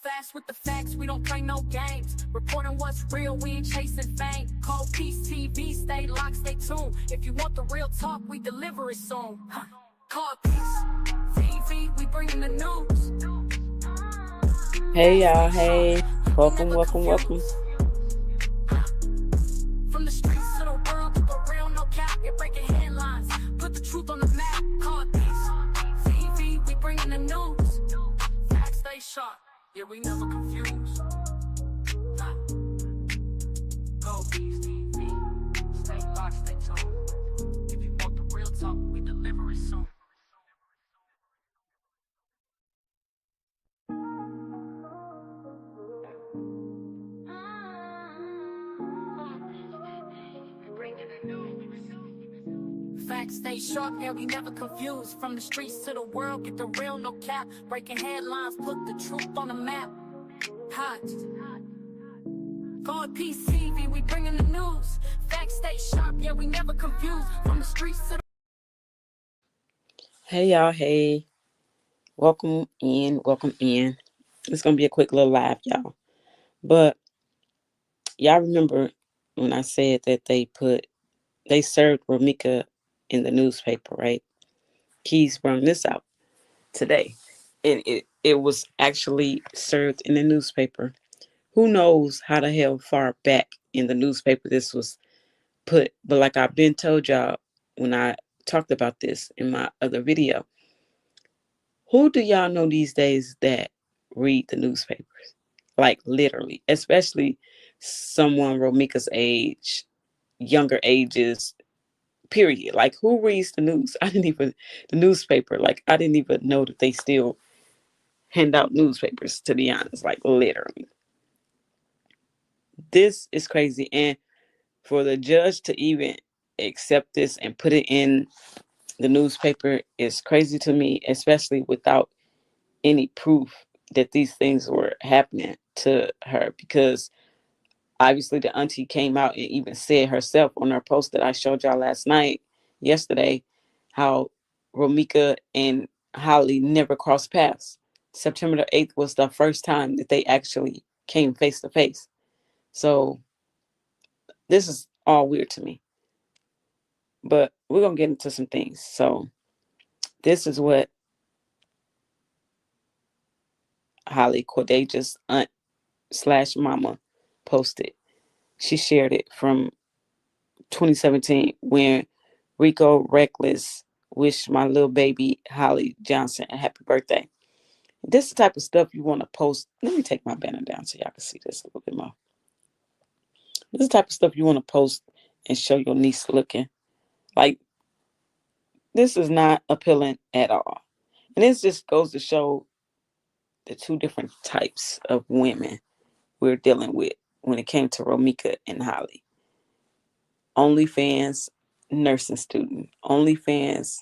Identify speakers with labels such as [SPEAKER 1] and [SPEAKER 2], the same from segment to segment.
[SPEAKER 1] Fast with the facts, we don't play no games. Reporting what's real, we ain't chasing fame. Call Peace TV, stay locked, stay tuned. If you want the real talk, we deliver it soon. Call Peace TV, we bringing the news.
[SPEAKER 2] Hey y'all, hey, welcome.
[SPEAKER 1] From the streets to the world, keep it real, no cap. You're breaking headlines, put the truth on the map. Call Peace TV, we bringing the news. Facts stay sharp, yeah, we never confuse. Go Peace TV, stay locked, stay tuned. If you want the real talk, we deliver it soon. Facts stay sharp, yeah, we never confused. From the streets to the world, get the real, no cap. Breaking headlines, put the truth on the map. Hot. God Peace TV, we bringing the news. Facts stay sharp, yeah, we never confused. From the streets to the...
[SPEAKER 2] Hey y'all, hey, welcome in. It's gonna be a quick little live, y'all. But y'all remember when I said that they served Ramika in the newspaper, right? Keys brought this out today. And it was actually served in the newspaper. Who knows how the hell far back in the newspaper this was put, but like I've been told y'all when I talked about this in my other video, who do y'all know these days that read the newspapers? Like literally, especially someone Romika's age, younger ages, period. Like who reads the news? The newspaper, like I didn't even know that they still hand out newspapers, to be honest, like literally. This is crazy. And for the judge to even accept this and put it in the newspaper is crazy to me, especially without any proof that these things were happening to her, because obviously the auntie came out and even said herself on her post that I showed y'all yesterday, how Romika and Holly never crossed paths. September the 8th was the first time that they actually came face to face. So this is all weird to me. But we're going to get into some things. So this is what Holly Cordage's aunt / mama posted. She shared it from 2017 when Rico Reckless wished my little baby Holly Johnson a happy birthday. This is the type of stuff you want to post. Let me take my banner down so y'all can see this a little bit more. This is the type of stuff you want to post and show your niece looking. Like, this is not appealing at all. And this just goes to show the two different types of women we're dealing with when it came to Romika and Holly. OnlyFans nursing student. OnlyFans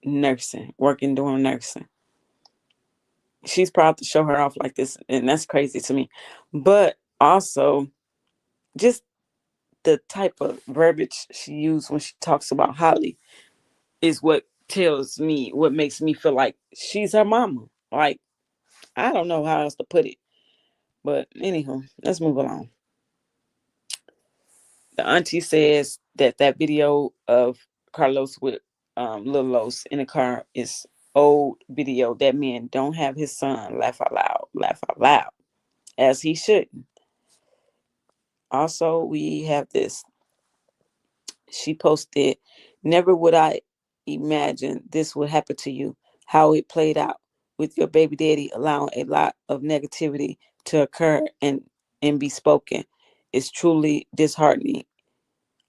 [SPEAKER 2] nursing, doing nursing. She's proud to show her off like this, and that's crazy to me. But also, just the type of verbiage she used when she talks about Holly is what makes me feel like she's her mama. Like, I don't know how else to put it. But anywho, let's move along. The auntie says that video of Carlos with Lil Los in the car is old video. That man don't have his son. Laugh out loud, as he shouldn't. Also, we have this. She posted, "Never would I imagine this would happen to you. How it played out with your baby daddy allowing a lot of negativity to occur and be spoken. It's truly disheartening.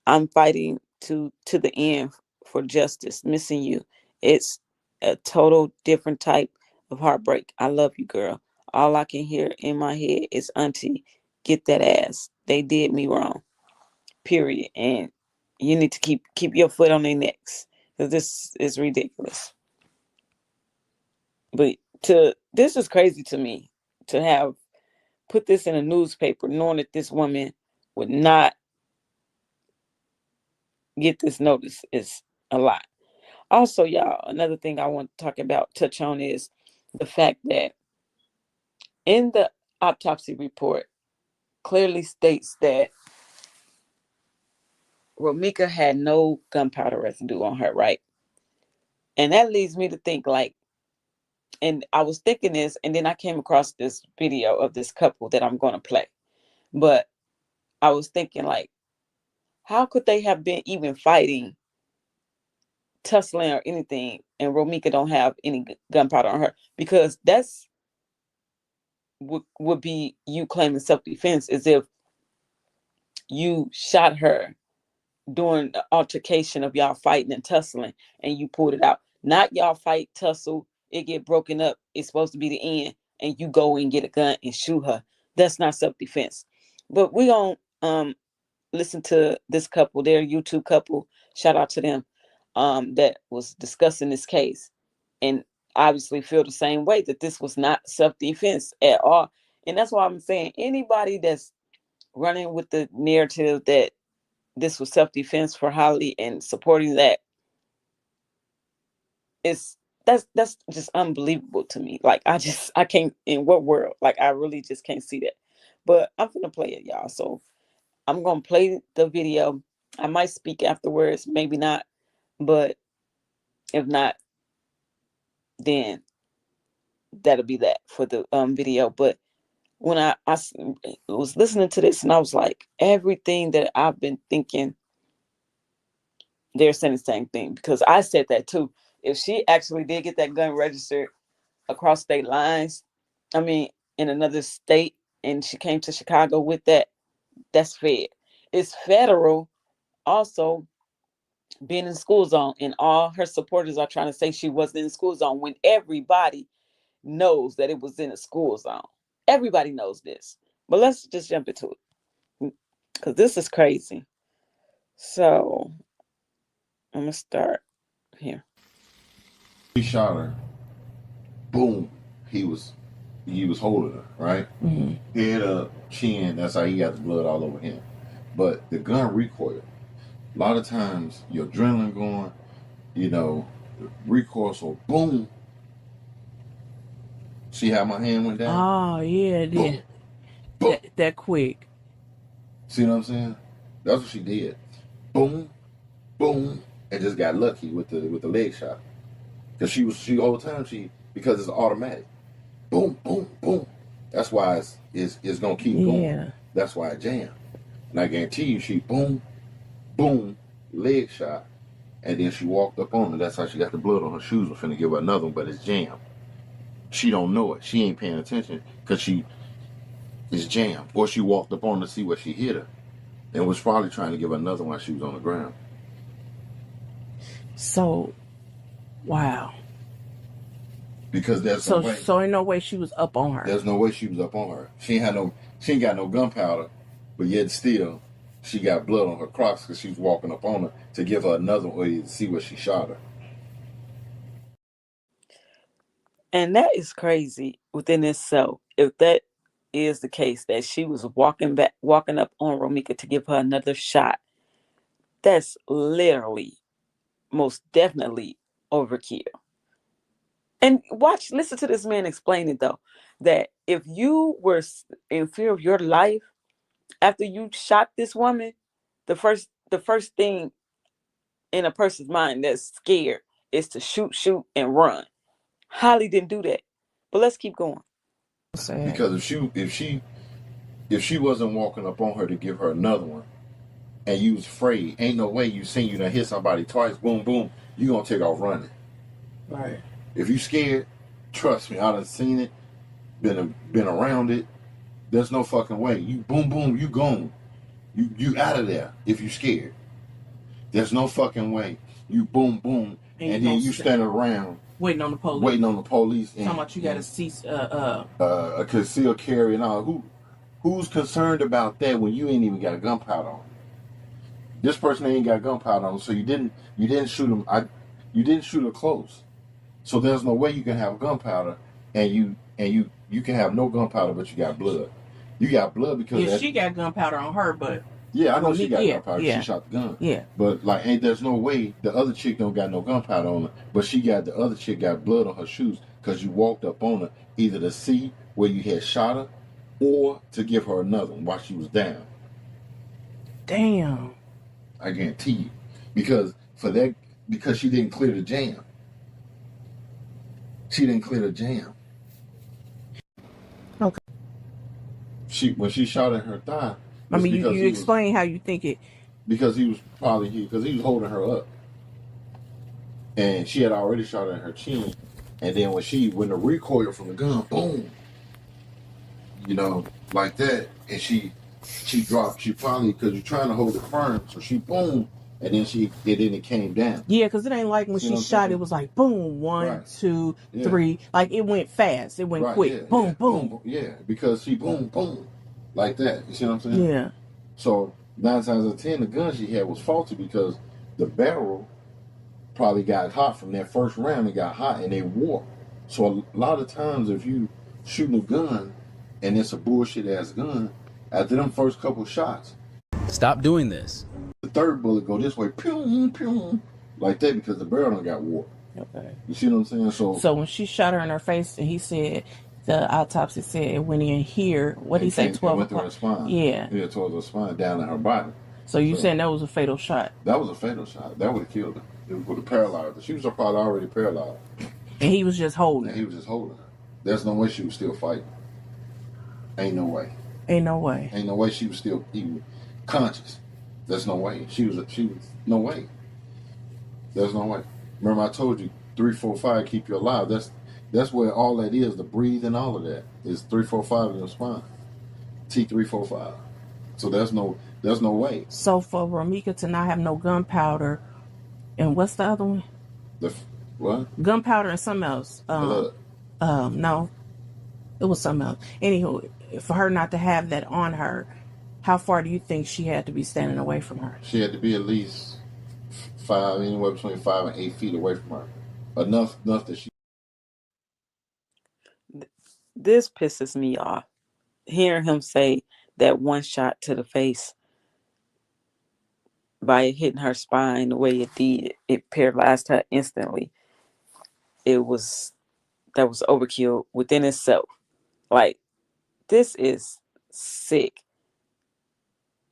[SPEAKER 2] I'm fighting to the end for justice. Missing you. It's a total different type of heartbreak. I love you, girl. All I can hear in my head is auntie, get that ass. They did me wrong. Period. And you need to keep your foot on their necks, because this is ridiculous." But this is crazy to me to have put this in a newspaper knowing that this woman would not get this notice is a lot. Also, y'all, another thing I want to touch on is the fact that In the autopsy report, clearly states that Romika had no gunpowder residue on her, right? And that leads me to think like, and I was thinking this, and then I came across this video of this couple that I'm going to play. But I was thinking like, how could they have been even fighting, tussling or anything, and Romika don't have any gunpowder on her? Because that's would be you claiming self-defense, as if you shot her during the altercation of y'all fighting and tussling, and you pulled it out. Not y'all fight, tussle, it get broken up, it's supposed to be the end, and you go and get a gun and shoot her. That's not self-defense. But we gonna listen to this couple, their YouTube couple, shout out to them, that was discussing this case, and obviously feel the same way, that this was not self-defense at all. And that's why I'm saying, anybody that's running with the narrative that this was self-defense for Holly and supporting that, is that's just unbelievable to me. Like, I can't, in what world? Like, I really just can't see that. But I'm gonna play it, y'all. So I'm gonna play the video. I might speak afterwards, maybe not, but if not, then that'll be that for the video. But when I was listening to this, and I was like, everything that I've been thinking, they're saying the same thing, because I said that too. If she actually did get that gun registered across state lines, I mean, in another state, and she came to Chicago with that, that's fed. It's federal also being in school zone, and all her supporters are trying to say she wasn't in school zone when everybody knows that it was in a school zone. Everybody knows this. But let's just jump into it, because this is crazy. So I'm gonna start here.
[SPEAKER 3] He shot her. Boom. He was holding her, right? Mm-hmm. Head up, chin. That's how he got the blood all over him. But the gun recoiled. A lot of times, your adrenaline going, recoil. So boom. See how my hand went down?
[SPEAKER 4] Oh yeah, it did. Boom. That quick.
[SPEAKER 3] See what I'm saying? That's what she did. Boom, boom, and just got lucky with the leg shot. Because she all the time, because it's automatic. Boom, boom, boom. That's why it's gonna keep going. That's why it jammed. And I guarantee you, she boom, boom, leg shot, and then she walked up on her. That's how she got the blood on her shoes. We're finna give her another one, but it's jammed. She don't know it. She ain't paying attention because it's jammed. Or she walked up on her to see what she hit her, and was probably trying to give her another one while she was on the ground.
[SPEAKER 4] So, wow.
[SPEAKER 3] Because there's no way.
[SPEAKER 4] So ain't no way she was up on her.
[SPEAKER 3] There's no way she was up on her. She ain't got no gunpowder, but yet still, she got blood on her Crocs because she was walking up on her to give her another way to see what she shot her.
[SPEAKER 2] And that is crazy within itself. If that is the case, that she was walking up on Romika to give her another shot, that's literally, most definitely overkill. And listen to this man explain it though, that if you were in fear of your life after you shot this woman, the first thing in a person's mind that's scared is to shoot and run. Holly didn't do that. But let's keep going.
[SPEAKER 3] Because if she wasn't walking up on her to give her another one, and you was afraid, ain't no way you done hit somebody twice, boom, boom, you gonna take off running.
[SPEAKER 4] Right.
[SPEAKER 3] If you scared, trust me, I done seen it, been around it. There's no fucking way. You boom, boom, you gone. You out of there if you scared. There's no fucking way. You boom, boom, and then you stand around
[SPEAKER 4] waiting on the police.
[SPEAKER 3] And,
[SPEAKER 4] talking about you got to cease
[SPEAKER 3] a concealed carry and all. Who's concerned about that when you ain't even got gunpowder on? This person ain't got gunpowder on, so you didn't shoot him. You didn't shoot her close. So there's no way you can have gunpowder and you can have no gunpowder, but you got blood. You got blood because
[SPEAKER 4] she got gunpowder on her, but
[SPEAKER 3] yeah, I know she got gunpowder. Yeah. She shot the gun.
[SPEAKER 4] Yeah,
[SPEAKER 3] but there's no way the other chick don't got no gunpowder on her, but the other chick got blood on her shoes. because you walked up on her either to see where you had shot her or to give her another one while she was down.
[SPEAKER 4] Damn.
[SPEAKER 3] I guarantee you. Because she didn't clear the jam. She didn't clear the jam.
[SPEAKER 4] Okay.
[SPEAKER 3] When she shot at her thigh.
[SPEAKER 4] I mean, you explain how you think it.
[SPEAKER 3] Because he was holding her up. And she had already shot at her chin. And then when the recoil from the gun, boom, like that, and she dropped. She finally, because you're trying to hold it firm, so she boom, and then it came down.
[SPEAKER 4] Yeah, because it ain't like when she shot, it was like boom, 1, 2, 3, like it went fast, it went quick, boom, boom.
[SPEAKER 3] Yeah, because she boom, boom, like that. You see what I'm saying?
[SPEAKER 4] Yeah.
[SPEAKER 3] So 9 times out of 10, the gun she had was faulty because the barrel probably got hot from that first round. It got hot and they warped. So a lot of times, if you shooting a gun and it's a bullshit ass gun, after them first couple shots,
[SPEAKER 5] stop doing this.
[SPEAKER 3] The third bullet go this way, pew, pew, like that, because the barrel done got warped.
[SPEAKER 4] Okay.
[SPEAKER 3] You see what I'm saying? So
[SPEAKER 4] when she shot her in her face, and he said the autopsy said it went in here. What did he say? 12
[SPEAKER 3] went through her spine.
[SPEAKER 4] Yeah.
[SPEAKER 3] Yeah, towards her spine, down in her body.
[SPEAKER 4] So you saying that was a fatal shot?
[SPEAKER 3] That was a fatal shot. That would have killed her. It would have paralyzed her. She was probably already paralyzed.
[SPEAKER 4] And he was just holding.
[SPEAKER 3] And he was just holding her. There's no way she was still fighting. Ain't no way.
[SPEAKER 4] Ain't no way.
[SPEAKER 3] Ain't no way she was still even conscious. There's no way. She was no way. There's no way. Remember I told you 3, 4, 5 keep you alive. That's where all that is, the breathe and all of that is 3, 4, 5 in your spine. T3, 4, 5. So there's no way.
[SPEAKER 4] So for Ramika to not have no gunpowder, and what's the other one?
[SPEAKER 3] What?
[SPEAKER 4] Gunpowder and something else.
[SPEAKER 3] Blood.
[SPEAKER 4] No, it was something else. Anywho, for her not to have that on her, how far do you think she had to be standing away from her?
[SPEAKER 3] She had to be at least 5, anywhere between 5 and 8 feet away from her. Enough that she.
[SPEAKER 2] This pisses me off. Hearing him say that one shot to the face by hitting her spine the way it did, it paralyzed her instantly. That was overkill within itself. Like, this is sick.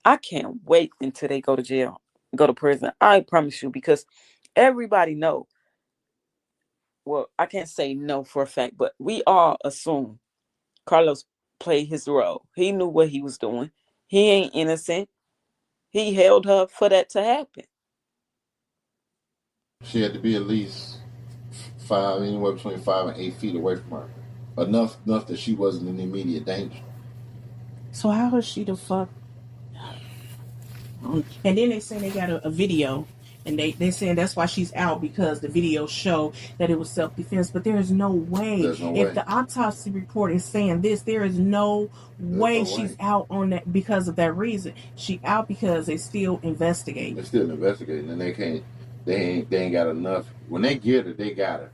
[SPEAKER 2] I can't wait until they go to jail, go to prison. I promise you, because everybody know. Well, I can't say no for a fact, but we all assume Carlos played his role. He knew what he was doing. He ain't innocent. He held her for that to happen.
[SPEAKER 3] She had to be at least 5, anywhere between 5 and 8 feet away from her. Enough that she wasn't in immediate danger.
[SPEAKER 4] So how is she the fuck? And then they say they got a video, and they saying that's why she's out, because the video show that it was self-defense. But there is no way. If the autopsy report is saying this, there is no way she's out on that because of that reason. She out because they still investigating.
[SPEAKER 3] They're still investigating, and they ain't got enough. When they get her, they got her.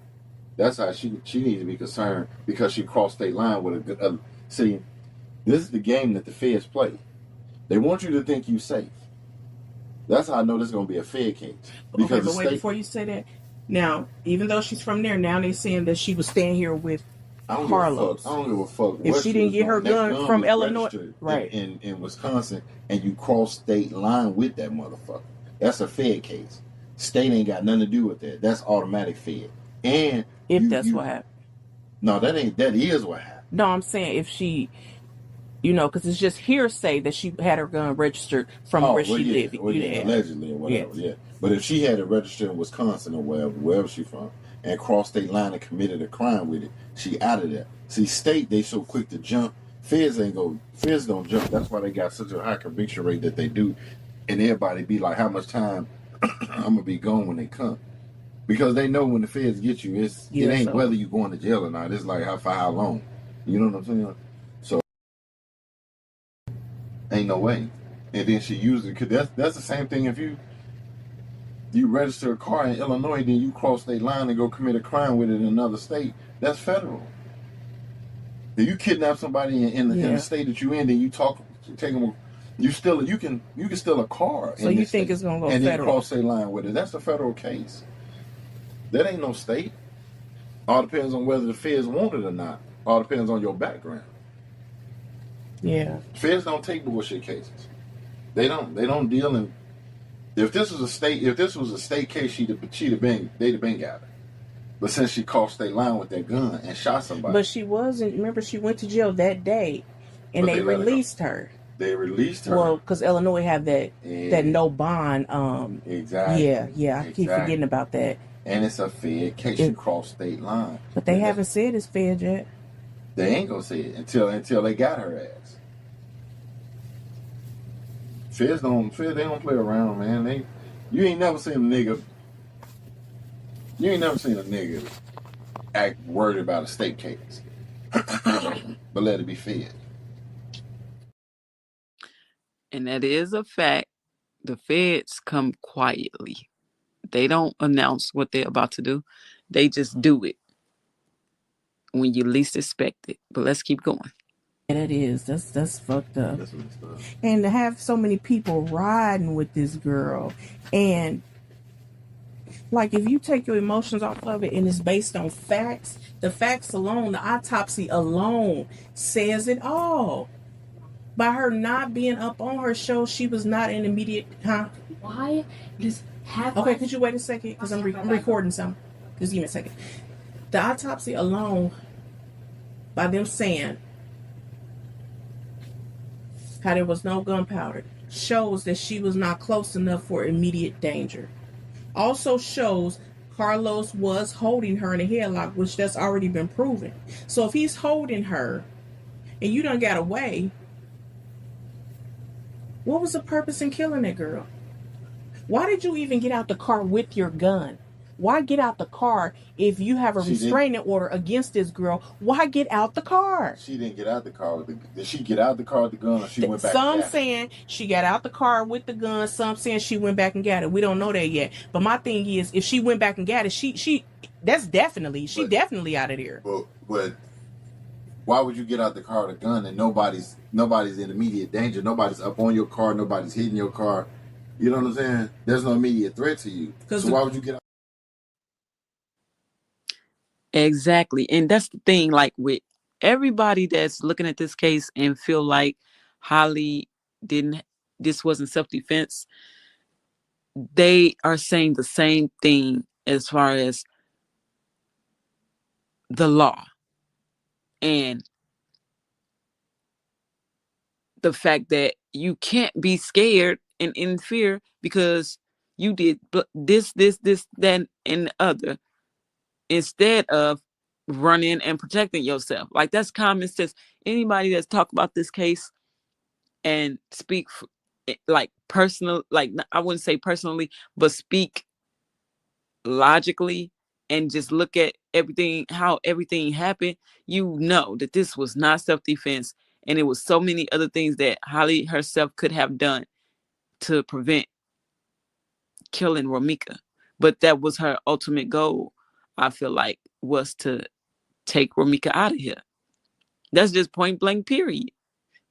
[SPEAKER 3] That's how she needs to be concerned, because she crossed state line with a see, this is the game that the feds play. They want you to think you safe. That's how I know this is going to be a Fed case.
[SPEAKER 4] Okay, but wait, before you say that, now, even though she's from there, now they're saying that she was staying here with Carlos.
[SPEAKER 3] I don't give a fuck.
[SPEAKER 4] If she didn't get her gun from Illinois, right,
[SPEAKER 3] in Wisconsin, and you cross state line with that motherfucker, that's a Fed case. State ain't got nothing to do with that. That's automatic Fed. And
[SPEAKER 4] if that's what happened.
[SPEAKER 3] No, that is what happened.
[SPEAKER 4] No, I'm saying if she, because it's just hearsay that she had her gun registered from where she lived.
[SPEAKER 3] Allegedly or whatever, yeah. But if she had it registered in Wisconsin or wherever she's from, and crossed state line and committed a crime with it, she out of there. See, state, they so quick to jump. Feds don't jump. That's why they got such a high conviction rate that they do. And everybody be like, how much time I'm going to be gone when they come. Because they know when the feds get you, it ain't whether you going to jail or not. It's like for how long. You know what I'm saying? So, ain't no way. And then she used it, because that's the same thing if you register a car in Illinois, then you cross state line and go commit a crime with it in another state. That's federal. If you kidnap somebody in the state that you in, then you take them. You can steal a car.
[SPEAKER 4] So you think it's gonna go
[SPEAKER 3] and
[SPEAKER 4] federal?
[SPEAKER 3] And then cross state line with it. That's a federal case. That ain't no state. All depends on whether the feds want it or not. All depends on your background.
[SPEAKER 4] Yeah.
[SPEAKER 3] Feds don't take bullshit cases. They don't deal in. If this was a state case, they'd have been got her. But since she crossed state line with that gun and shot somebody.
[SPEAKER 4] But she wasn't. Remember, she went to jail that day, and they released her.
[SPEAKER 3] They released her.
[SPEAKER 4] Well, because Illinois have that no bond.
[SPEAKER 3] Exactly.
[SPEAKER 4] Yeah. I keep forgetting about that.
[SPEAKER 3] And it's a fed case. She crossed state line.
[SPEAKER 4] But they haven't said it's fed yet.
[SPEAKER 3] They ain't gonna say it until they got her ass. Feds don't play around, man. You ain't never seen a nigga act worried about a state case. But let it be fed.
[SPEAKER 2] And that is a fact. The feds come quietly. They don't announce what they're about to do. They just do it when you least expect it. But let's keep going.
[SPEAKER 4] Yeah, that is. That's fucked up. And to have so many people riding with this girl, and like if you take your emotions off of it and it's based on facts, the facts alone, the autopsy alone says it all. By her not being up on her show, she was not an immediate.
[SPEAKER 1] Why does have?
[SPEAKER 4] Okay, could you wait a second? Because I'm recording something. Just give me a second. The autopsy alone, by them saying how there was no gunpowder, shows that she was not close enough for immediate danger. Also shows Carlos was holding her in a headlock, which that's already been proven. So if he's holding her and you done got away, what was the purpose in killing that girl? Why did you even get out the car with your gun? Why get out the car if you have a restraining order against this girl? Why get out the car?
[SPEAKER 3] She didn't get out the car with the. Did she get out the car with the gun, or she went back?
[SPEAKER 4] Some saying she got out the car with the gun. Some saying she went back and got it. We don't know that yet. But my thing is, if she went back and got it, she definitely out of there.
[SPEAKER 3] But why would you get out the car with a gun and nobody's in immediate danger? Nobody's up on your car. Nobody's hitting your car. You know what I'm saying? There's no immediate threat to you. So why would you get out?
[SPEAKER 2] Exactly. And that's the thing, like with everybody that's looking at this case and feel like Holly this wasn't self-defense, they are saying the same thing as far as the law and the fact that you can't be scared and in fear because you did this, that, and the other, instead of running and protecting yourself. Like, that's common sense. Anybody that's talk about this case and speak like personal, like I wouldn't say personally, but speak logically and just look at everything, how everything happened, you know that this was not self-defense, and it was so many other things that Holly herself could have done to prevent killing Romika. But that was her ultimate goal, I feel like, was to take Romika out of here. That's just point blank, period.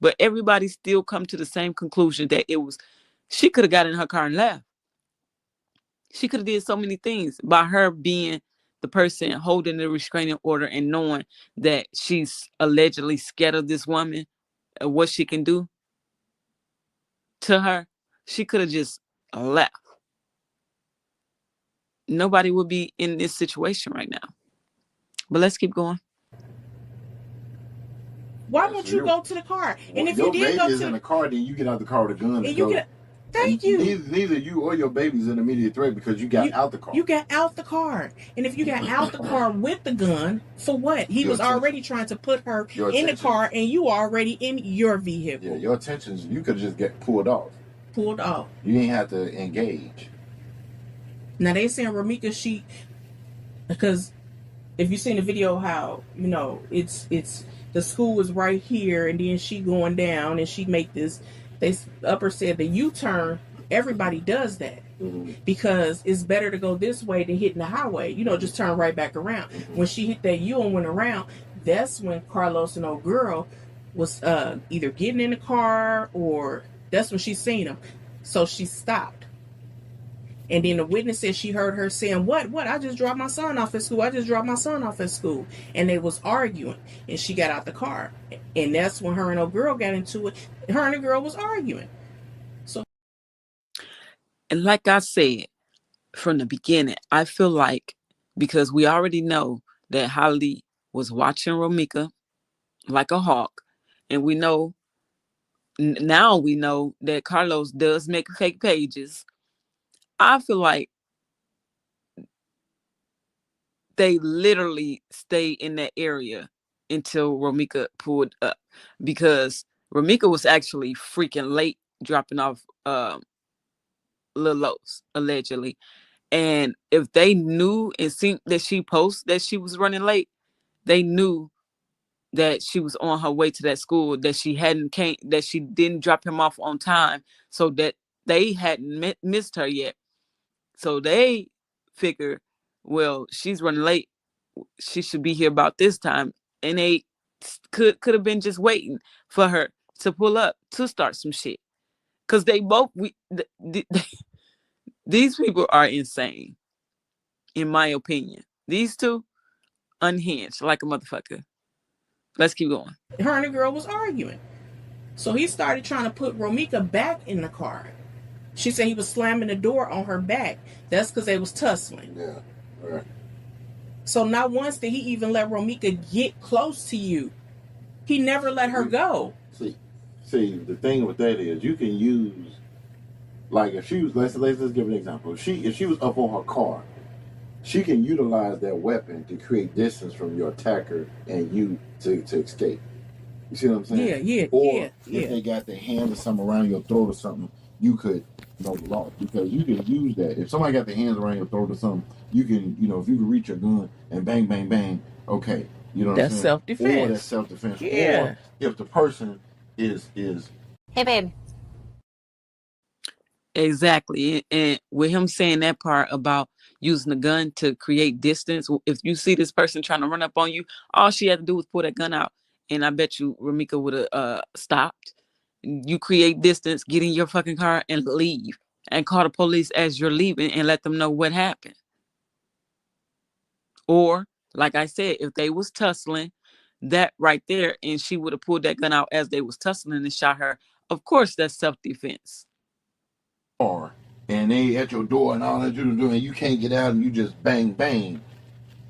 [SPEAKER 2] But everybody still come to the same conclusion that she could have got in her car and left. She could have did so many things by her being the person holding the restraining order and knowing that she's allegedly scared of this woman and what she can do to her. She could have just left. Nobody would be in this situation right now. But let's keep going.
[SPEAKER 4] Why won't you go to the car? And if you did go to
[SPEAKER 3] in the car, then you get out the car with a gun.
[SPEAKER 4] And you get. Thank you.
[SPEAKER 3] Neither you or your baby's an immediate threat because you got out the car.
[SPEAKER 4] You got out the car. And if you got out the car with the gun, for what? He was already trying to put her in the car and you already in your vehicle.
[SPEAKER 3] Yeah, your attentions, you could just get pulled off.
[SPEAKER 4] Pulled off.
[SPEAKER 3] You ain't have to engage.
[SPEAKER 4] Now they saying Romika, because if you seen the video how, it's the school is right here and then she going down and she make this, they upper said the U-turn, everybody does that because it's better to go this way than hitting the highway. Just turn right back around. When she hit that U and went around, that's when Carlos and old girl was either getting in the car or that's when she seen him. So she stopped. And then the witness said she heard her saying, what? I just dropped my son off at school. I just dropped my son off at school. And they was arguing. And she got out the car. And that's when her and the girl got into it. Her and the girl was arguing. So,
[SPEAKER 2] and like I said from the beginning, I feel like because we already know that Holly was watching Romika like a hawk. And we know, now we know that Carlos does make fake pages. I feel like they literally stayed in that area until Romika pulled up, because Romika was actually freaking late dropping off Lil Los, allegedly. And if they knew and seen that she posted that she was running late, they knew that she was on her way to that school, that she didn't drop him off on time, so that they hadn't missed her yet. So they figure, well, she's running late, she should be here about this time. And they could have been just waiting for her to pull up to start some shit. Because they both, these people are insane, in my opinion. These two, unhinged like a motherfucker. Let's keep going.
[SPEAKER 4] her and the girl was arguing. So he started trying to put Romika back in the car. She said he was slamming the door on her back. That's because they was tussling.
[SPEAKER 3] Yeah, right.
[SPEAKER 4] So not once did he even let Romika get close to you. He never let her go.
[SPEAKER 3] See, the thing with that is you can use, like if she was, let's give an example. If she was up on her car, she can utilize that weapon to create distance from your attacker and you to escape. You see what I'm saying?
[SPEAKER 4] Yeah.
[SPEAKER 3] Or if they got their hand or something around your throat or something, you could lost, because you can use that. If somebody got their hands around your throat or something, you can, if you can reach your gun and bang, bang, bang, okay. You know what I'm saying?
[SPEAKER 4] That's self-defense.
[SPEAKER 3] Or that's self-defense.
[SPEAKER 4] Yeah.
[SPEAKER 3] Or if the person is
[SPEAKER 1] Hey, babe.
[SPEAKER 2] Exactly. And with him saying that part about using the gun to create distance, if you see this person trying to run up on you, all she had to do was pull that gun out. And I bet you Romika would have stopped. You create distance, get in your fucking car and leave. And call the police as you're leaving and let them know what happened. Or, like I said, if they was tussling, that right there, and she would have pulled that gun out as they was tussling and shot her, of course that's self-defense.
[SPEAKER 3] And they at your door and all that you're doing, you can't get out and you just bang, bang.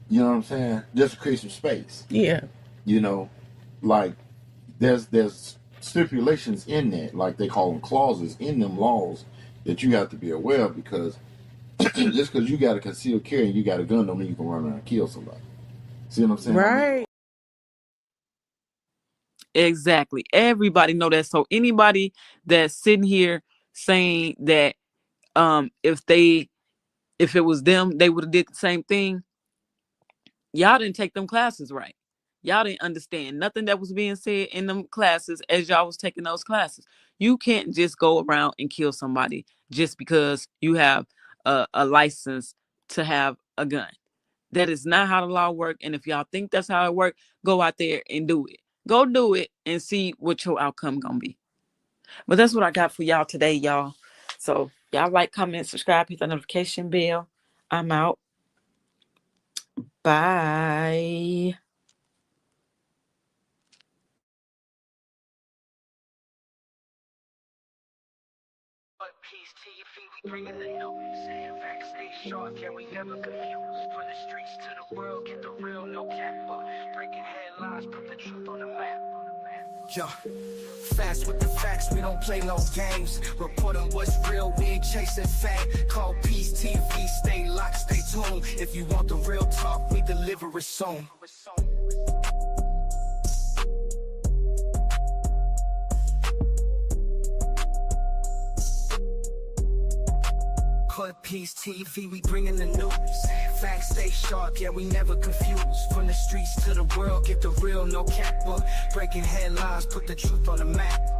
[SPEAKER 3] You know what I'm saying? Just to create some space.
[SPEAKER 4] Yeah.
[SPEAKER 3] Like there's stipulations in that, like they call them clauses in them laws that you have to be aware of, because just because you got a concealed carry and you got a gun don't mean you can run around and kill somebody. See what I'm saying?
[SPEAKER 4] Right.
[SPEAKER 2] Exactly. Everybody know that. So anybody that's sitting here saying that if it was them, they would have did the same thing, y'all didn't take them classes right. Y'all didn't understand nothing that was being said in them classes as y'all was taking those classes. You can't just go around and kill somebody just because you have a license to have a gun. That is not how the law works. And if y'all think that's how it works, go out there and do it. Go do it and see what your outcome gonna be. But that's what I got for y'all today, y'all. So y'all like, comment, subscribe, hit the notification bell. I'm out. Bye.
[SPEAKER 1] Bringing the news, facts stay sharp, yeah, we never confused. From the streets to the world, get the real, no cap, but breaking headlines, put the truth on the map.
[SPEAKER 6] Yeah, fast with the facts, we don't play no games. Report on what's real, we ain't chasing fame. Call Peace TV, stay locked, stay tuned. If you want the real talk, we deliver it soon. Peace TV, we bringing the news. Facts stay sharp, yeah, we never confused. From the streets to the world, get the real, no cap, but breaking headlines, put the truth on the map.